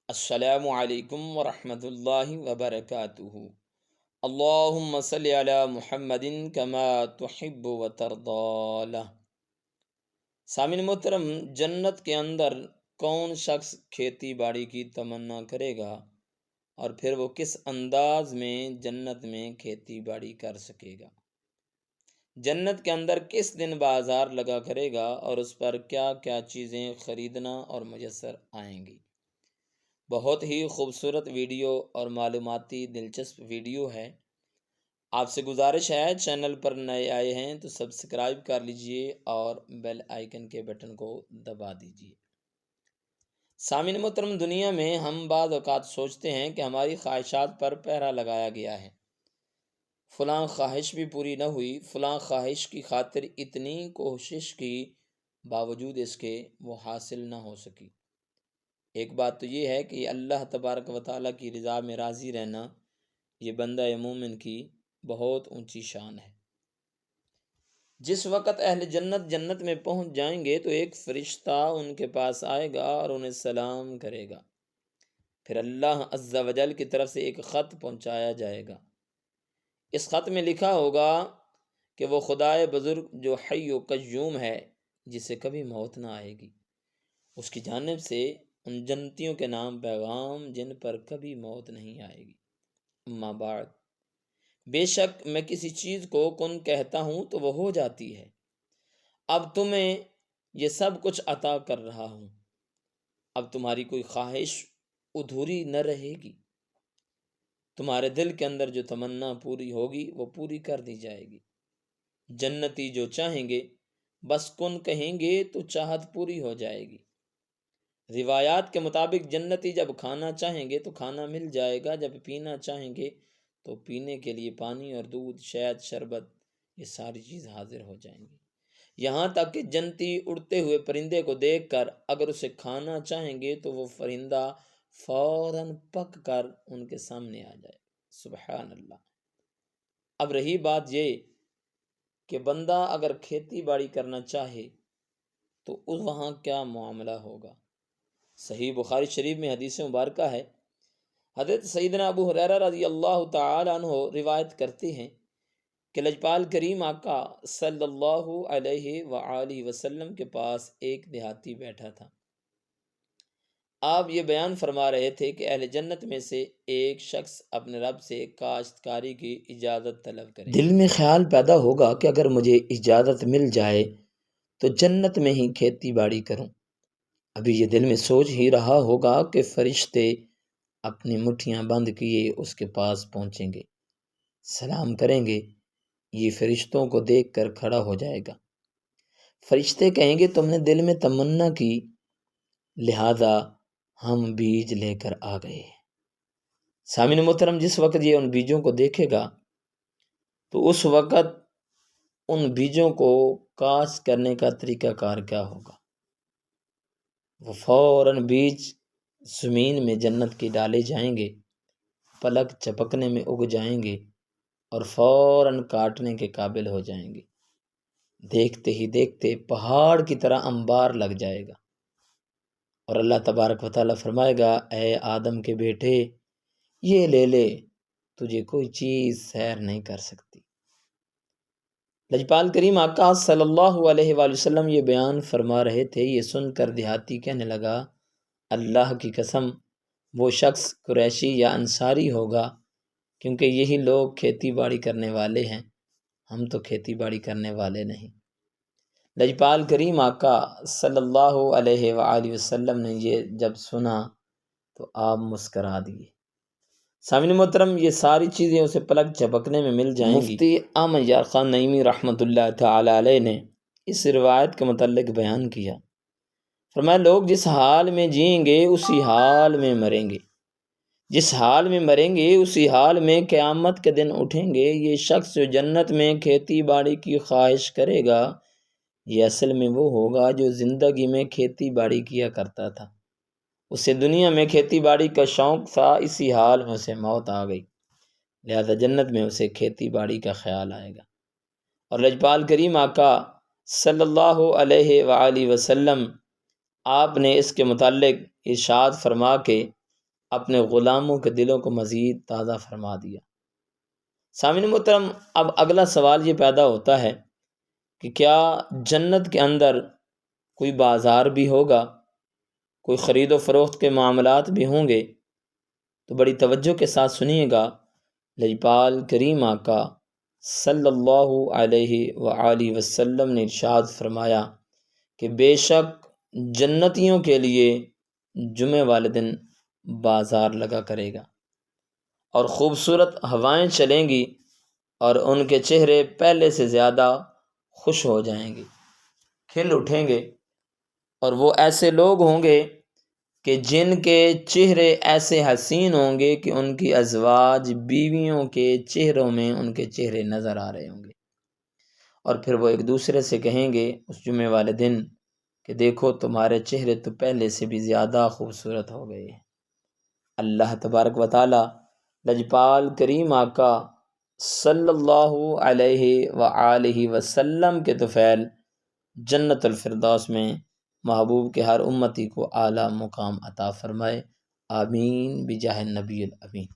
السلام علیکم ورحمۃ اللہ وبرکاتہ۔ اللہم صلی علی محمد کما تحب و ترضی۔ سامعین محترم، جنت کے اندر کون شخص کھیتی باڑی کی تمنا کرے گا اور پھر وہ کس انداز میں جنت میں کھیتی باڑی کر سکے گا؟ جنت کے اندر کس دن بازار لگا کرے گا اور اس پر کیا کیا چیزیں خریدنا اور میسر آئیں گی؟ بہت ہی خوبصورت ویڈیو اور معلوماتی دلچسپ ویڈیو ہے۔ آپ سے گزارش ہے، چینل پر نئے آئے ہیں تو سبسکرائب کر لیجئے اور بیل آئیکن کے بٹن کو دبا دیجئے۔ سامعین محترم، دنیا میں ہم بعض اوقات سوچتے ہیں کہ ہماری خواہشات پر پہرا لگایا گیا ہے، فلاں خواہش بھی پوری نہ ہوئی، فلاں خواہش کی خاطر اتنی کوشش کی، باوجود اس کے وہ حاصل نہ ہو سکی۔ ایک بات تو یہ ہے کہ اللہ تبارک و تعالیٰ کی رضا میں راضی رہنا یہ بندہ مومن کی بہت اونچی شان ہے۔ جس وقت اہل جنت میں پہنچ جائیں گے تو ایک فرشتہ ان کے پاس آئے گا اور انہیں سلام کرے گا۔ پھر اللہ عز و جل کی طرف سے ایک خط پہنچایا جائے گا۔ اس خط میں لکھا ہوگا کہ وہ خدائے بزرگ جو حی و قیوم ہے، جسے کبھی موت نہ آئے گی، اس کی جانب سے ان جنتیوں کے نام پیغام جن پر کبھی موت نہیں آئے گی۔ اما بعد، بے شک میں کسی چیز کو کن کہتا ہوں تو وہ ہو جاتی ہے۔ اب تمہیں یہ سب کچھ عطا کر رہا ہوں، اب تمہاری کوئی خواہش ادھوری نہ رہے گی۔ تمہارے دل کے اندر جو تمنا پوری ہوگی وہ پوری کر دی جائے گی۔ جنتی جو چاہیں گے بس کن کہیں گے تو چاہت پوری ہو جائے گی۔ روایات کے مطابق جنتی جب کھانا چاہیں گے تو کھانا مل جائے گا، جب پینا چاہیں گے تو پینے کے لیے پانی اور دودھ، شہد، شربت، یہ ساری چیز حاضر ہو جائیں گی۔ یہاں تک کہ جنتی اڑتے ہوئے پرندے کو دیکھ کر اگر اسے کھانا چاہیں گے تو وہ پرندہ فوراً پک کر ان کے سامنے آ جائے۔ سبحان اللہ۔ اب رہی بات یہ کہ بندہ اگر کھیتی باڑی کرنا چاہے تو وہاں کیا معاملہ ہوگا؟ صحیح بخاری شریف میں حدیث مبارکہ ہے، حضرت سیدنا ابو ہریرہ رضی اللہ تعالی عنہ روایت کرتے ہیں کہ لجپال کریم آقا صلی اللہ علیہ وآلہ وسلم کے پاس ایک دیہاتی بیٹھا تھا۔ آپ یہ بیان فرما رہے تھے کہ اہل جنت میں سے ایک شخص اپنے رب سے کاشتکاری کی اجازت طلب کرے۔ دل میں خیال پیدا ہوگا کہ اگر مجھے اجازت مل جائے تو جنت میں ہی کھیتی باڑی کروں۔ ابھی یہ دل میں سوچ ہی رہا ہوگا کہ فرشتے اپنی مٹھیاں بند کیے اس کے پاس پہنچیں گے، سلام کریں گے۔ یہ فرشتوں کو دیکھ کر کھڑا ہو جائے گا۔ فرشتے کہیں گے تم نے دل میں تمنا کی، لہذا ہم بیج لے کر آ گئے۔ سامعین محترم، جس وقت یہ ان بیجوں کو دیکھے گا تو اس وقت ان بیجوں کو کاشت کرنے کا طریقہ کار کیا ہوگا؟ وہ فوراً بیج زمین میں جنت کی ڈالے جائیں گے، پلک چپکنے میں اگ جائیں گے اور فوراً کاٹنے کے قابل ہو جائیں گے۔ دیکھتے ہی دیکھتے پہاڑ کی طرح انبار لگ جائے گا اور اللہ تبارک و تعالیٰ فرمائے گا، اے آدم کے بیٹے، یہ لے لے، تجھے کوئی چیز سیر نہیں کر سکتی۔ لجپال کریم آقا صلی اللہ علیہ وآلہ وسلم یہ بیان فرما رہے تھے، یہ سن کر دیہاتی کہنے لگا، اللہ کی قسم وہ شخص قریشی یا انصاری ہوگا، کیونکہ یہی لوگ کھیتی باڑی کرنے والے ہیں، ہم تو کھیتی باڑی کرنے والے نہیں۔ لجپال کریم آقا صلی اللہ علیہ وآلہ وسلم نے یہ جب سنا تو آپ مسکرا دیے۔ سامعین محترم، یہ ساری چیزیں اسے پلک جھپکنے میں مل جائیں گی۔ مفتی احمد یار خان نعیمی رحمۃ اللہ تعالی علیہ نے اس روایت کے متعلق بیان کیا، فرمایا لوگ جس حال میں جئیں گے اسی حال میں مریں گے، جس حال میں مریں گے اسی حال میں قیامت کے دن اٹھیں گے۔ یہ شخص جو جنت میں کھیتی باڑی کی خواہش کرے گا، یہ اصل میں وہ ہوگا جو زندگی میں کھیتی باڑی کیا کرتا تھا، اسے دنیا میں کھیتی باڑی کا شوق تھا، اسی حال میں اسے موت آ گئی، لہذا جنت میں اسے کھیتی باڑی کا خیال آئے گا۔ اور لجپال کریم آقا صلی اللہ علیہ وآلہ وسلم آپ نے اس کے متعلق ارشاد فرما کے اپنے غلاموں کے دلوں کو مزید تازہ فرما دیا۔ سامعین محترم، اب اگلا سوال یہ پیدا ہوتا ہے کہ کیا جنت کے اندر کوئی بازار بھی ہوگا، کوئی خرید و فروخت کے معاملات بھی ہوں گے؟ تو بڑی توجہ کے ساتھ سنیے گا، لجپال کریم آقا صلی اللہ علیہ وآلہ وسلم نے ارشاد فرمایا کہ بے شک جنتیوں کے لیے جمعہ والے دن بازار لگا کرے گا، اور خوبصورت ہوائیں چلیں گی، اور ان کے چہرے پہلے سے زیادہ خوش ہو جائیں گے، کھل اٹھیں گے، اور وہ ایسے لوگ ہوں گے کہ جن کے چہرے ایسے حسین ہوں گے کہ ان کی ازواج بیویوں کے چہروں میں ان کے چہرے نظر آ رہے ہوں گے، اور پھر وہ ایک دوسرے سے کہیں گے اس جمعے والے دن کہ دیکھو تمہارے چہرے تو پہلے سے بھی زیادہ خوبصورت ہو گئے ہیں۔ اللہ تبارک و تعالی لجپال کریم آقا صلی اللہ علیہ وآلہ وسلم کے طفیل جنت الفردوس میں محبوب کے ہر امتی کو اعلیٰ مقام عطا فرمائے، آمین بجاہ النبی الامین۔